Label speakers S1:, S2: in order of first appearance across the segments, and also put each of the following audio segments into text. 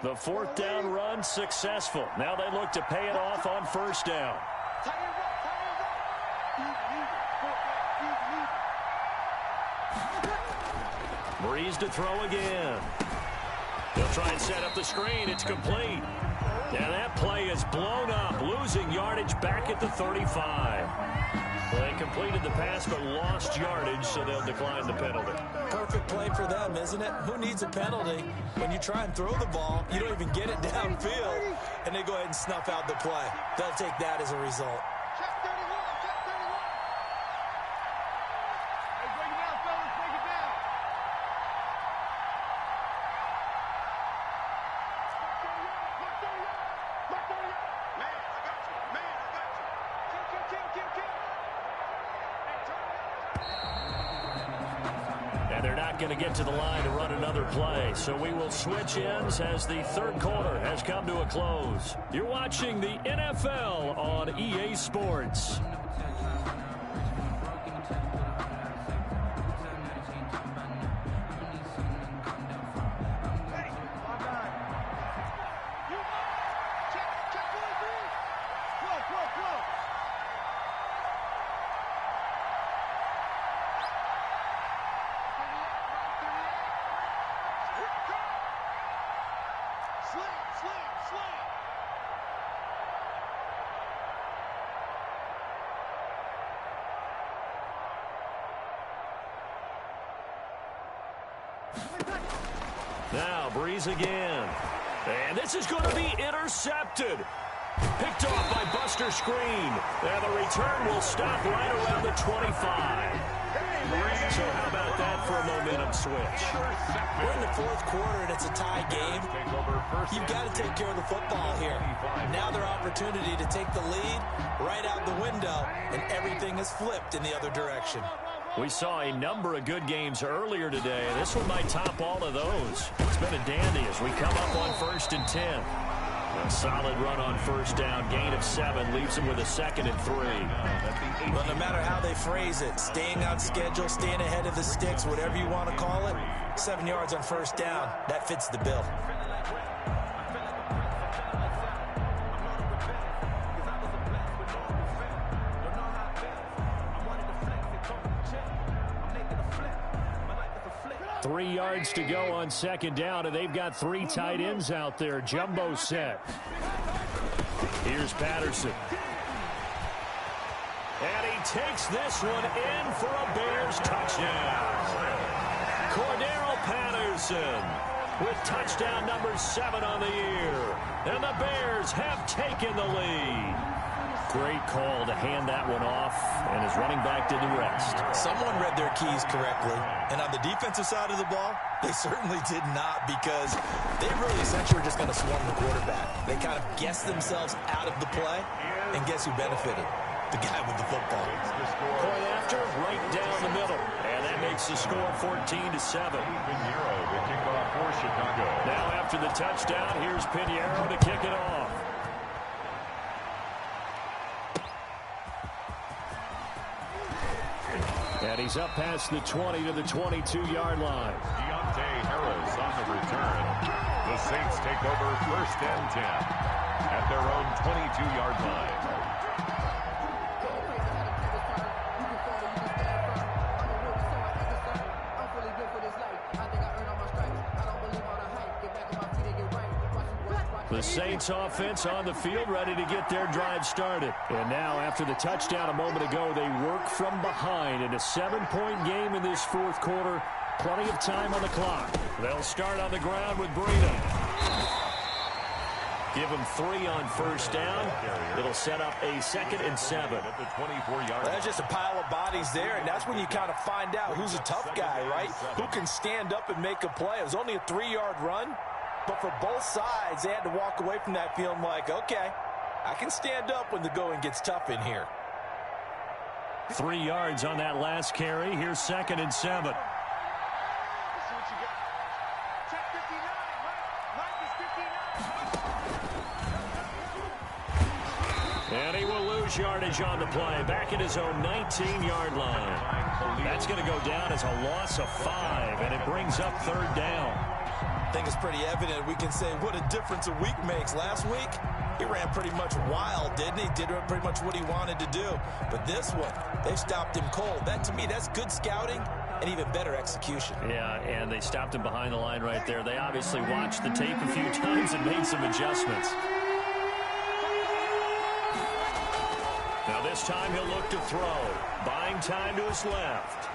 S1: The fourth down run successful. Now they look to pay it off on first down. Breeze to throw again. They'll try and set up the screen. It's complete. And that play is blown up, losing yardage back at the 35. Well, they completed the pass but lost yardage, so they'll decline the penalty.
S2: Perfect play for them, isn't it? Who needs a penalty? When you try and throw the ball, you don't even get it downfield, and they go ahead and snuff out the play. They'll take that as a result.
S1: Going to get to the line to run another play, so we will switch ends as the third quarter has come to a close. You're watching the NFL on EA Sports. Now Breeze again. And this is going to be intercepted. Picked off by Buster Skrine. And the return will stop right around the 25. So how about that for a momentum switch?
S2: We're in the fourth quarter and it's a tie game. You've got to take care of the football here. Now their opportunity to take the lead right out the window, and everything is flipped in the other direction.
S1: We saw a number of good games earlier today. This one might top all of those. It's been a dandy as we come up on 1st and 10. A solid run on first down. Gain of 7 leaves them with a 2nd and 3.
S2: Well, no matter how they phrase it, staying on schedule, staying ahead of the sticks, whatever you want to call it, 7 yards on first down, that fits the bill.
S1: Three yards to go on second down, and they've got 3 tight ends out there. Jumbo set. Here's Patterson. And he takes this one in for a Bears touchdown. Cordero Patterson with touchdown number 7 on the year. And the Bears have taken the lead. Great call to hand that one off, and his running back did the rest.
S2: Someone read their keys correctly, and on the defensive side of the ball, they certainly did not, because they really essentially were just going to swarm the quarterback. They kind of guessed themselves out of the play, and guess who benefited? The guy with the football.
S1: Point after, right down the middle, and that makes the score 14-7. Now after the touchdown, here's Pinheiro to kick it off. And he's up past the 20 to the 22-yard line.
S3: Deontay Harris on the return. The Saints take over 1st and 10 at their own 22-yard line.
S1: The Saints offense on the field, ready to get their drive started. And now, after the touchdown a moment ago, they work from behind in a 7-point game in this fourth quarter. Plenty of time on the clock. They'll start on the ground with Breida. Give them 3 on first down. It'll set up a 2nd and 7.
S2: Well, there's just a pile of bodies there, and that's when you kind of find out who's a tough guy, right? Who can stand up and make a play. It was only a 3-yard run. But for both sides, they had to walk away from that feeling like, okay, I can stand up when the going gets tough in here.
S1: 3 yards on that last carry. Here's 2nd and 7. And he will lose yardage on the play. Back at his own 19-yard line. That's going to go down as a loss of 5, and it brings up 3rd down.
S2: think it's pretty evident. We can say what a difference a week makes. Last week, he ran pretty much wild, didn't he? Did pretty much what he wanted to do. But this one, they stopped him cold. That, to me, that's good scouting and even better execution.
S1: Yeah, and they stopped him behind the line right there. They obviously watched the tape a few times and made some adjustments. Now this time he'll look to throw. Buying time to his left.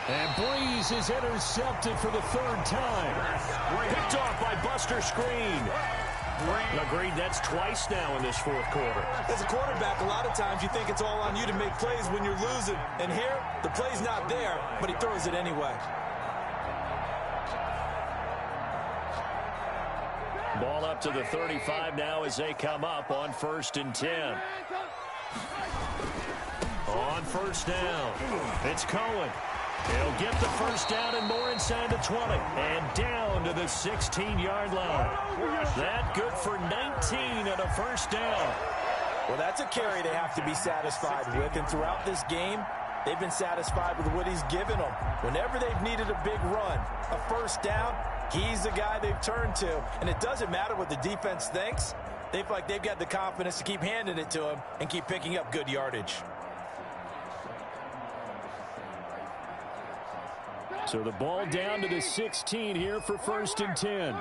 S1: And Breeze is intercepted for the third time. Picked off by Buster Screen. Agreed, that's twice now in this fourth quarter.
S2: As a quarterback, a lot of times you think it's all on you to make plays when you're losing. And here, the play's not there, but he throws it anyway.
S1: Ball up to the 35 now as they come up on 1st and 10. On first down, it's Cohen. He'll get the first down and more inside the 20. And down to the 16-yard line. That good for 19 and a first down.
S2: Well, that's a carry they have to be satisfied with. And throughout this game, they've been satisfied with what he's given them. Whenever they've needed a big run, a first down, he's the guy they've turned to. And it doesn't matter what the defense thinks. They feel like they've got the confidence to keep handing it to him and keep picking up good yardage.
S1: So the ball down to the 16 here for 1st and 10.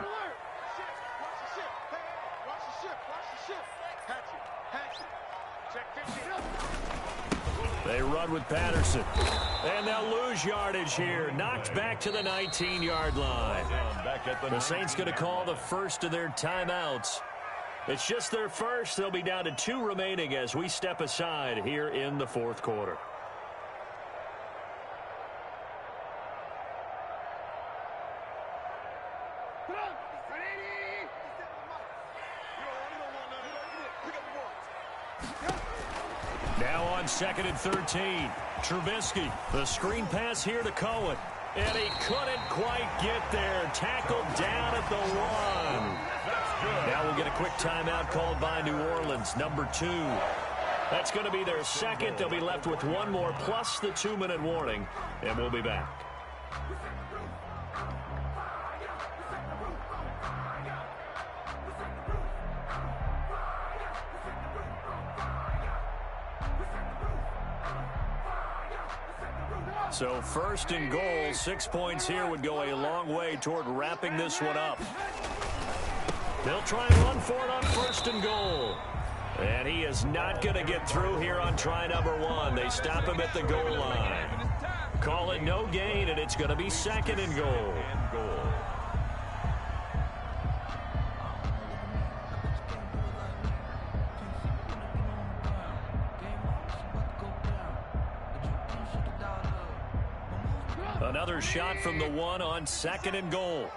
S1: They run with Patterson. And they'll lose yardage here. Knocked back to the 19-yard line. The Saints going to call the first of their timeouts. It's just their first. They'll be down to 2 remaining as we step aside here in the fourth quarter. Now on 2nd and 13. Trubisky, the screen pass here to Cohen. And he couldn't quite get there. Tackled down at the 1. Now we'll get a quick timeout called by New Orleans, number 2. That's going to be their second. They'll be left with 1 more plus the 2-minute warning. And we'll be back. So 1st and goal, 6 points here would go a long way toward wrapping this one up. They'll try and run for it on 1st and goal. And he is not going to get through here on try number 1. They stop him at the goal line. Call it no gain, and it's going to be 2nd and goal. Another shot from the 1 on 2nd and goal.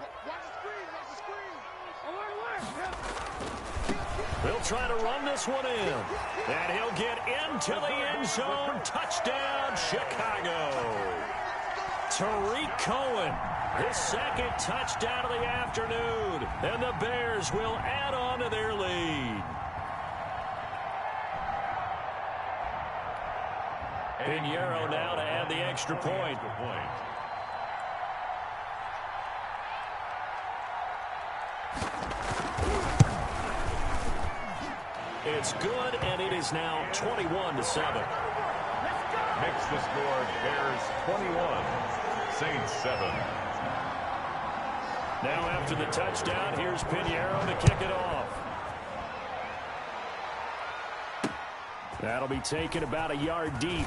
S1: They'll try to run this one in. And he'll get into the end zone. Touchdown, Chicago. Tariq Cohen, his 2nd touchdown of the afternoon. And the Bears will add on to their lead. Pinheiro now to add the extra point. It's good, and it is now 21-7.
S3: Makes the score Bears 21, Saints 7.
S1: Now after the touchdown, here's Pinheiro to kick it off. That'll be taken about a yard deep.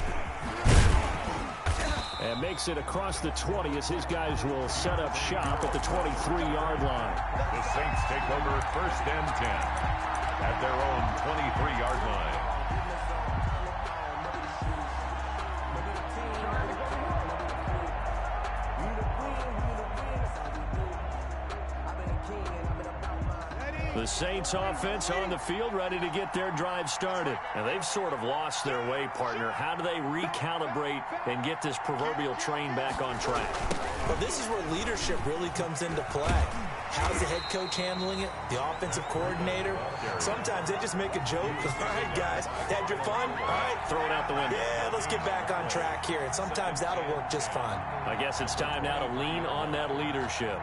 S1: And makes it across the 20 as his guys will set up shop at the 23-yard line.
S3: The Saints take over 1st and 10 at their own 23-yard line.
S1: The Saints offense on the field ready to get their drive started. And they've sort of lost their way, partner. How do they recalibrate and get this proverbial train back on track?
S2: Well, this is where leadership really comes into play. How's the head coach handling it? The offensive coordinator? Sometimes they just make a joke. All right, guys, had your fun? All right.
S1: Throw it out the window.
S2: Yeah, let's get back on track here. And sometimes that'll work just fine.
S1: I guess it's time now to lean on that leadership.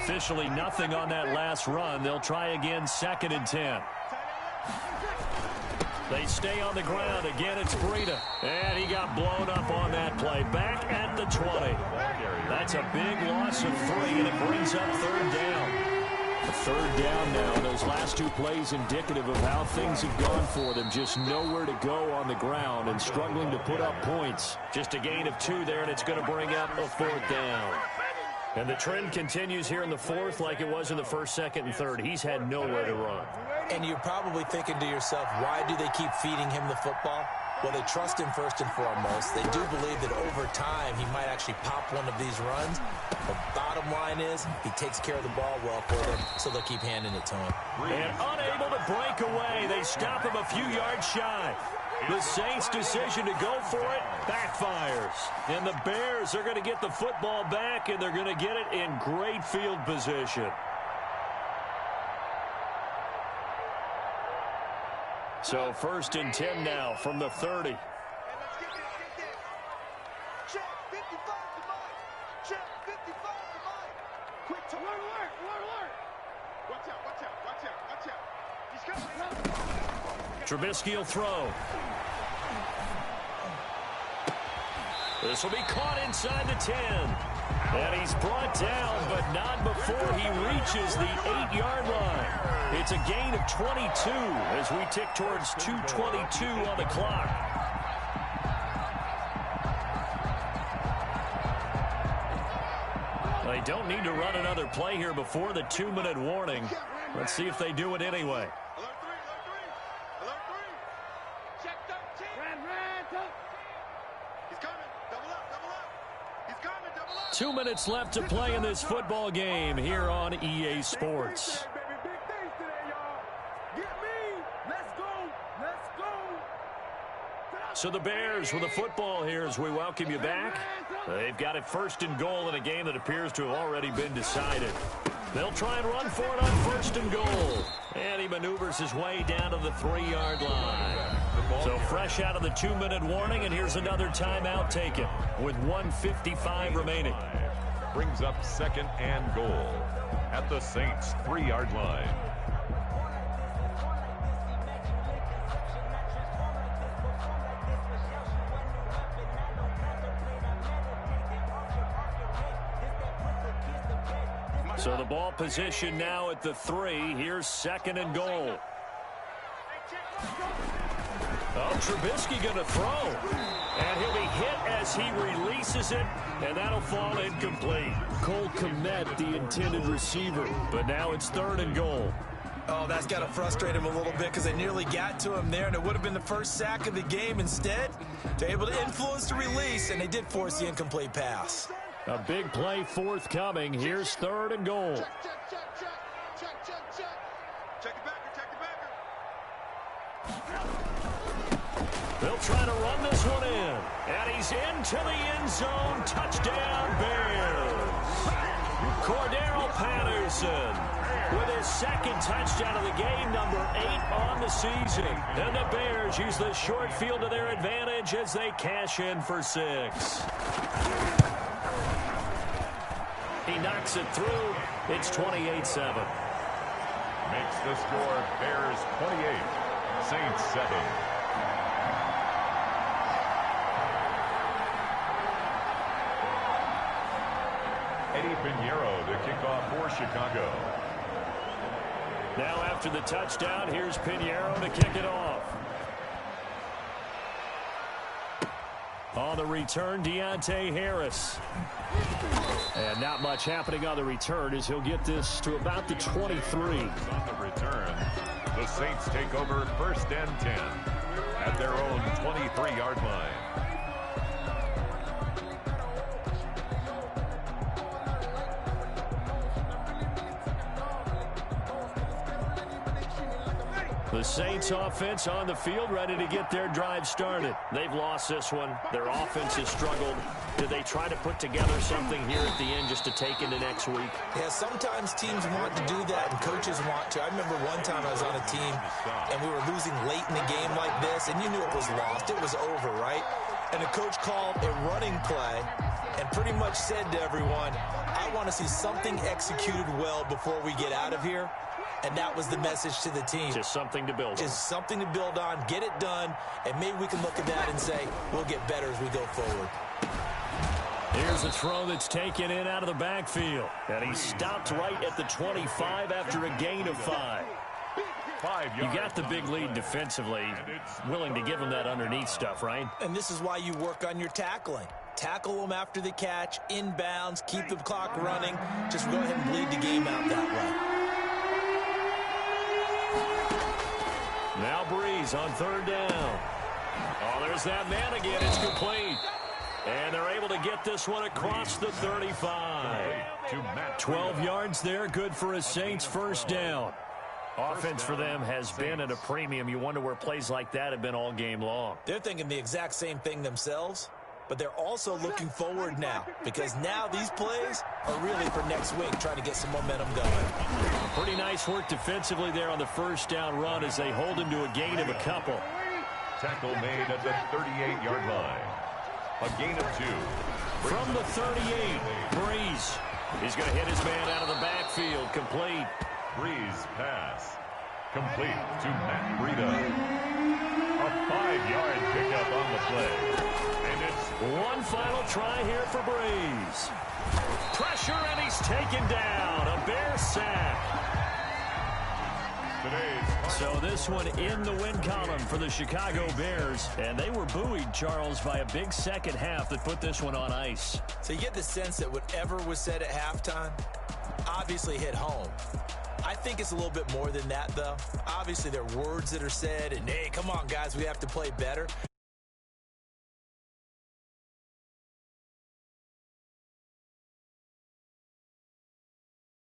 S1: Officially nothing on that last run. They'll try again, 2nd and 10. They stay on the ground. Again, it's Breida. And he got blown up on that play. Back at the 20. That's a big loss of 3, and it brings up 3rd down. A 3rd down now. Those last 2 plays indicative of how things have gone for them. Just nowhere to go on the ground and struggling to put up points. Just a gain of 2 there, and it's going to bring up a 4th down. And the trend continues here in the 4th like it was in the 1st, 2nd, and 3rd. He's had nowhere to run.
S2: And you're probably thinking to yourself, why do they keep feeding him the football? Well, they trust him first and foremost. They do believe that over time he might actually pop one of these runs. The bottom line is he takes care of the ball well for them, so they'll keep handing it to him.
S1: And unable to break away, they stop him a few yards shy. The Saints' decision to go for it backfires. And the Bears are going to get the football back, and they're going to get it in great field position. So 1st and 10 now from the 30.
S4: Check 55 to Mike. Check 55 to Mike. Quick to alert. Watch out. He's coming.
S1: Trubisky will throw. This will be caught inside the 10. And he's brought down, but not before he reaches the 8-yard line. It's a gain of 22 as we tick towards 2:22 on the clock. They don't need to run another play here before the 2-minute warning. Let's see if they do it anyway.
S4: Alert 3. Check 13. He's coming. Double up. He's coming. Double up.
S1: 2 minutes left to play in this football game here on EA Sports. So the Bears with the football here as we welcome you back. They've got it 1st and goal in a game that appears to have already been decided. They'll try and run for it on 1st and goal. And he maneuvers his way down to the 3-yard line. So fresh out of the 2-minute warning, and here's another timeout taken with 1:55 remaining.
S3: Brings up 2nd and goal at the Saints' 3-yard line.
S1: So the ball position now at the 3. Here's 2nd and goal. Oh, Trubisky going to throw. And he'll be hit as he releases it, and that'll fall incomplete. Cole Kmet, the intended receiver, but now it's 3rd and goal.
S2: Oh, that's got to frustrate him a little bit because they nearly got to him there, and it would have been the first sack of the game. Instead, they're able to influence the release, and they did force the incomplete pass.
S1: A big play forthcoming. Here's 3rd and goal.
S4: Check it back.
S1: They'll try to run this one in. And he's into the end zone. Touchdown, Bears. Cordero Patterson with his 2nd touchdown of the game, number 8 on the season. And the Bears use the short field to their advantage as they cash in for 6. He knocks it through. It's 28-7.
S3: Makes the score Bears 28, Saints 7. Eddie Pinheiro to kick off for Chicago.
S1: Now after the touchdown, here's Pinheiro to kick it off. On the return, Deontay Harris. And not much happening on the return as he'll get this to about the 23.
S3: On the return, the Saints take over 1st and 10 at their own 23-yard line.
S1: The Saints offense on the field, ready to get their drive started. They've lost this one. Their offense has struggled. Did they try to put together something here at the end just to take into next week?
S2: Yeah, sometimes teams want to do that and coaches want to. I remember one time I was on a team and we were losing late in the game like this, and you knew it was lost. It was over, right? And the coach called a running play, and pretty much said to everyone, I want to see something executed well before we get out of here. And that was the message to the team.
S1: Just something to build on.
S2: Just something to build on, get it done, and maybe we can look at that and say, we'll get better as we go forward.
S1: Here's a throw that's taken in out of the backfield. And he stopped right at the 25 after a gain of 5.
S3: 5 yards.
S1: You got the big lead defensively. Willing to give him that underneath stuff, right?
S2: And this is why you work on your tackling. Tackle them after the catch, inbounds, keep the clock running. Just go ahead and bleed the game out that way.
S1: Now Breeze on 3rd down. Oh, there's that man again. It's complete. And they're able to get this one across the 35. 12 yards there, good for a Saints first down. Offense for them has been at a premium. You wonder where plays like that have been all game long.
S2: They're thinking the exact same thing themselves, but they're also looking forward now because now these plays are really for next week, trying to get some momentum going.
S1: Pretty nice work defensively there on the first down run as they hold him to a gain of a couple.
S3: Tackle made at the 38-yard line. A gain of 2.
S1: From the 38, Breeze. He's going to hit his man out of the backfield. Complete.
S3: Breeze pass. Complete to Matt Breida. A 5-yard pickup on the play. And it's
S1: one final try here for Breeze. Pressure, and he's taken down. A Bears sack. So this one in the win column for the Chicago Bears. And they were buoyed, Charles, by a big second half that put this one on ice.
S2: So you get the sense that whatever was said at halftime obviously hit home. I think it's a little bit more than that, though. Obviously, there are words that are said, and, hey, come on, guys, we have to play better.